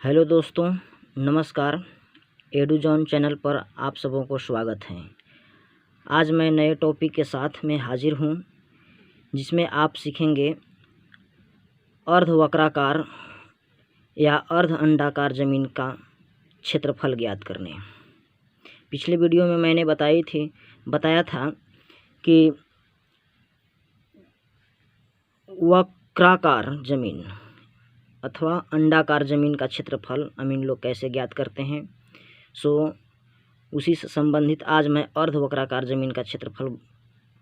Hello दोस्तों, नमस्कार। एडुजॉन channel पर आप सबों को स्वागत है। आज मैं नए टॉपिक के साथ में हाजिर हूँ, जिसमें आप सीखेंगे अर्धवक्राकार या अर्ध अंडाकार ज़मीन का क्षेत्रफल ज्ञात करने। पिछले वीडियो में मैंने बताया था कि वक्राकार ज़मीन अथवा अंडाकार ज़मीन का क्षेत्रफल हम इन लोग कैसे ज्ञात करते हैं। उसी से संबंधित आज मैं अर्धवक्राकार ज़मीन का क्षेत्रफल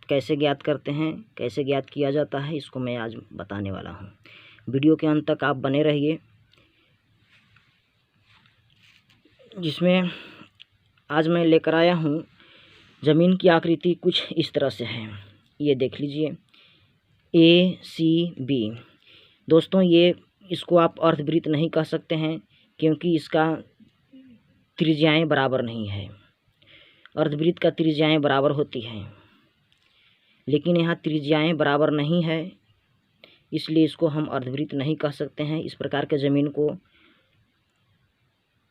कैसे ज्ञात करते हैं, कैसे ज्ञात किया जाता है, इसको मैं आज बताने वाला हूँ। वीडियो के अंत तक आप बने रहिए, जिसमें आज मैं लेकर आया हूँ ज़मीन की आकृति कुछ इस तरह से है। ये देख लीजिए, ACB। दोस्तों, इसको आप अर्धवृत्त नहीं कह सकते हैं, क्योंकि इसका त्रिज्याएँ बराबर नहीं है। अर्धवृत्त का त्रिज्याएँ बराबर होती हैं, लेकिन यहाँ त्रिज्याएँ बराबर नहीं है, इसलिए इसको हम अर्धवृत्त नहीं कह सकते हैं। इस प्रकार के ज़मीन को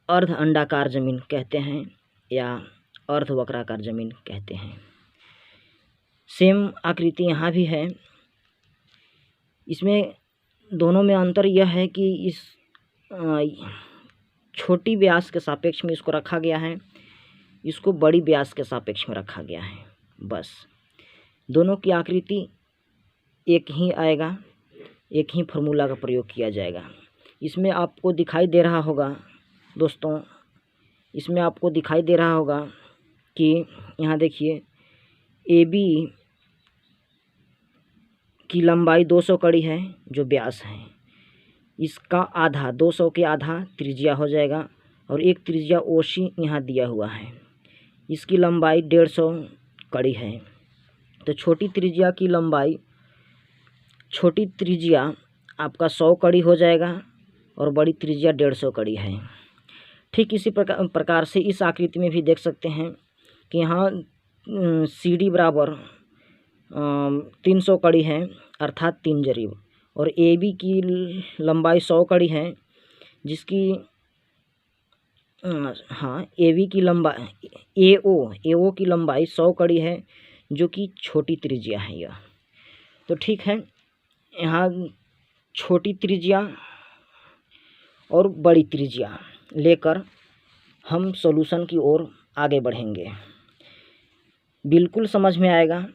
अर्ध अंडाकार ज़मीन कहते हैं या अर्धवक्राकार ज़मीन कहते हैं। सेम आकृति यहाँ भी है। इसमें दोनों में अंतर यह है कि इस छोटी व्यास के सापेक्ष में इसको रखा गया है, इसको बड़ी व्यास के सापेक्ष में रखा गया है। बस दोनों की आकृति एक ही आएगा, एक ही फार्मूला का प्रयोग किया जाएगा। इसमें आपको दिखाई दे रहा होगा दोस्तों, इसमें आपको दिखाई दे रहा होगा कि यहाँ देखिए, AB की लंबाई 200 कड़ी है, जो व्यास है। इसका आधा 200 के आधा त्रिज्या हो जाएगा, और एक त्रिज्या OC यहाँ दिया हुआ है। इसकी लंबाई 150 कड़ी है। तो छोटी त्रिज्या आपका 100 कड़ी हो जाएगा, और बड़ी त्रिज्या 150 कड़ी है। ठीक इसी प्रकार से इस आकृति में भी देख सकते हैं कि यहाँ CD बराबर 300 कड़ी है, अर्थात 3 जरीब, और AB की लंबाई 100 कड़ी है, जिसकी AB की लंबाई AO की लंबाई 100 कड़ी है, जो कि छोटी त्रिज्या है यह। तो ठीक है, यहाँ छोटी त्रिज्या और बड़ी त्रिज्या लेकर हम सॉल्यूशन की ओर आगे बढ़ेंगे। बिल्कुल समझ में आएगा,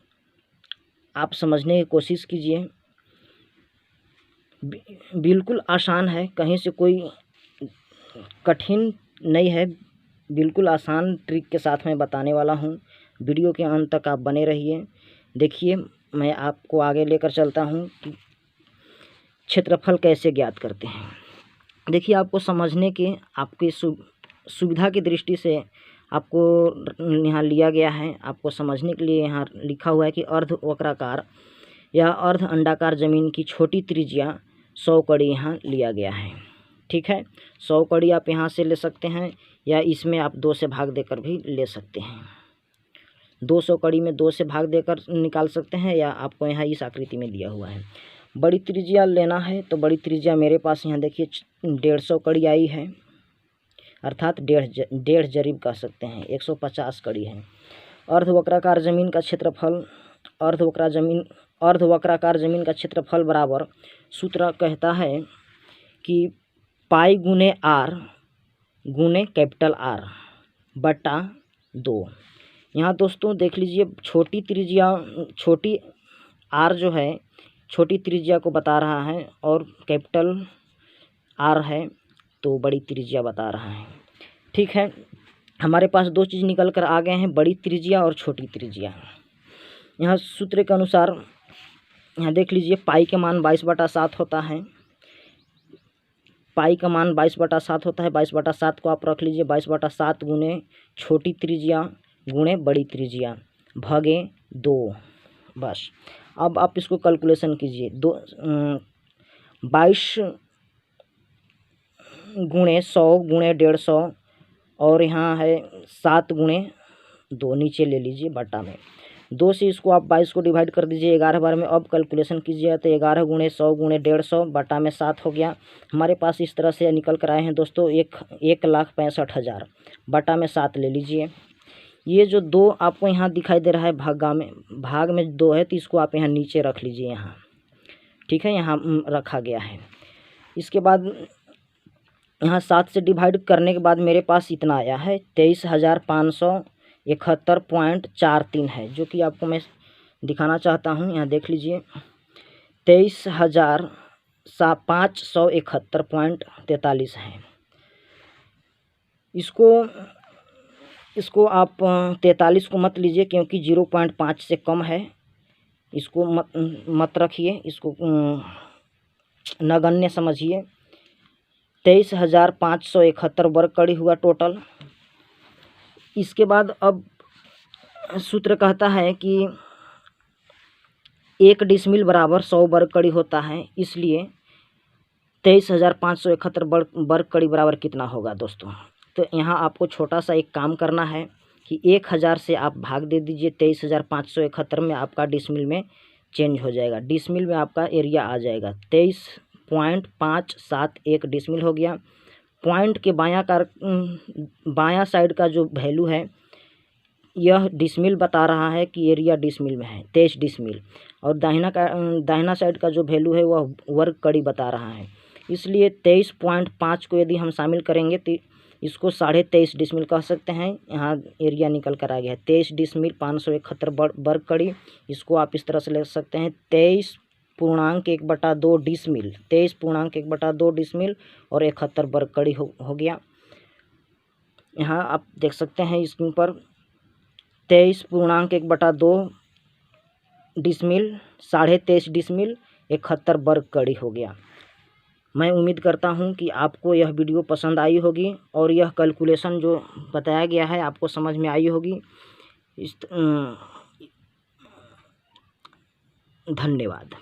आप समझने की कोशिश कीजिए। बिल्कुल आसान है, कहीं से कोई कठिन नहीं है, बिल्कुल आसान ट्रिक के साथ मैं बताने वाला हूँ। वीडियो के अंत तक आप बने रहिए। देखिए, मैं आपको आगे लेकर चलता हूँ कि क्षेत्रफल कैसे ज्ञात करते हैं। देखिए, आपको समझने के, आपकी सुविधा की दृष्टि से आपको यहाँ लिया गया है। आपको समझने के लिए यहाँ लिखा हुआ है कि अर्धवक्राकार या अर्ध अंडाकार ज़मीन की छोटी त्रिज्या 100 कड़ी यहाँ लिया गया है। ठीक है, 100 कड़ी आप यहाँ से ले सकते हैं, या इसमें आप 2 से भाग देकर भी ले सकते हैं। 200 कड़ी में 2 से भाग देकर निकाल सकते हैं, या आपको यहाँ इस आकृति में दिया हुआ है। बड़ी त्रिज्या लेना है तो बड़ी त्रिज्या मेरे पास यहाँ देखिए 150 कड़ी आई है, अर्थात डेढ़ जरीब कह सकते हैं, 150 कड़ी है। अर्धवक्राकार ज़मीन का क्षेत्रफल, अर्धवक्राकार ज़मीन का क्षेत्रफल बराबर, सूत्र कहता है कि पाई गुने R गुने कैपिटल R बटा 2। यहाँ दोस्तों देख लीजिए, छोटी R जो है छोटी त्रिज्या को बता रहा है, और कैपिटल R है तो बड़ी त्रिज्या बता रहा है। ठीक है, हमारे पास 2 चीज़ निकल कर आ गए हैं, बड़ी त्रिज्या और छोटी त्रिज्या। यहाँ सूत्र के अनुसार यहाँ देख लीजिए, पाई के मान 22/7 होता है। पाई का मान 22/7 होता है। 22/7 को आप रख लीजिए, 22/7 गुने छोटी त्रिज्या गुणे बड़ी त्रिज्या भागे 2। बस, अब आप इसको कैलकुलेशन कीजिए। 22 गुणे 100 गुणे 150, और यहाँ है 7 गुणे 2, नीचे ले लीजिए बटा में। 2 से इसको आप 22 को डिवाइड कर दीजिए 11 बार में। अब कैलकुलेशन कीजिएगा तो 11 गुणे 100 गुणे 150 बटा में 7 हो गया। हमारे पास इस तरह से निकल कर आए हैं दोस्तों 1,65,000 बटा में 7 ले लीजिए। ये जो 2 आपको यहाँ दिखाई दे रहा है भाग में 2 है, तो इसको आप यहाँ नीचे रख लीजिए यहाँ, ठीक है, यहाँ रखा गया है। इसके बाद यहाँ 7 से डिवाइड करने के बाद मेरे पास इतना आया है 23,571.43 है, जो कि आपको मैं दिखाना चाहता हूँ। यहाँ देख लीजिए 23,571.43 है। इसको आप 43 को मत लीजिए क्योंकि 0.5 से कम है, इसको मत रखिए, इसको नगण्य समझिए। 23,571 वर्ग कड़ी हुआ टोटल। इसके बाद अब सूत्र कहता है कि 1 डिसमिल बराबर 100 वर्ग कड़ी होता है, इसलिए 23,571 वर्ग कड़ी बराबर कितना होगा दोस्तों। तो यहाँ आपको छोटा सा एक काम करना है कि 1000 से आप भाग दे दीजिए 23,571 में, आपका डिसमिल में चेंज हो जाएगा, डिसमिल में आपका एरिया आ जाएगा। 23.571 डिसमिल हो गया। पॉइंट के बायां साइड का जो वैल्यू है यह डिसमिल बता रहा है कि एरिया डिसमिल में है 23 डिसमिल, और दाहिना साइड का जो वैल्यू है वह वर्ग कड़ी बता रहा है। इसलिए 23.5 को यदि हम शामिल करेंगे तो इसको 23.5 डिसमिल कह सकते हैं। यहाँ एरिया निकल कर आ गया है 23 डिसमिल 571 वर्ग कड़ी। इसको आप इस तरह से ले सकते हैं 23.1/2 डिसमिल, 23.1/2 डिसमिल और 71 वर्ग कड़ी हो गया। यहाँ आप देख सकते हैं स्क्रीन पर 23.1/2 डिसमिल 23.5 डिसमिल 71 वर्ग कड़ी हो गया। मैं उम्मीद करता हूं कि आपको यह वीडियो पसंद आई होगी और यह कैलकुलेशन जो बताया गया है आपको समझ में आई होगी। धन्यवाद।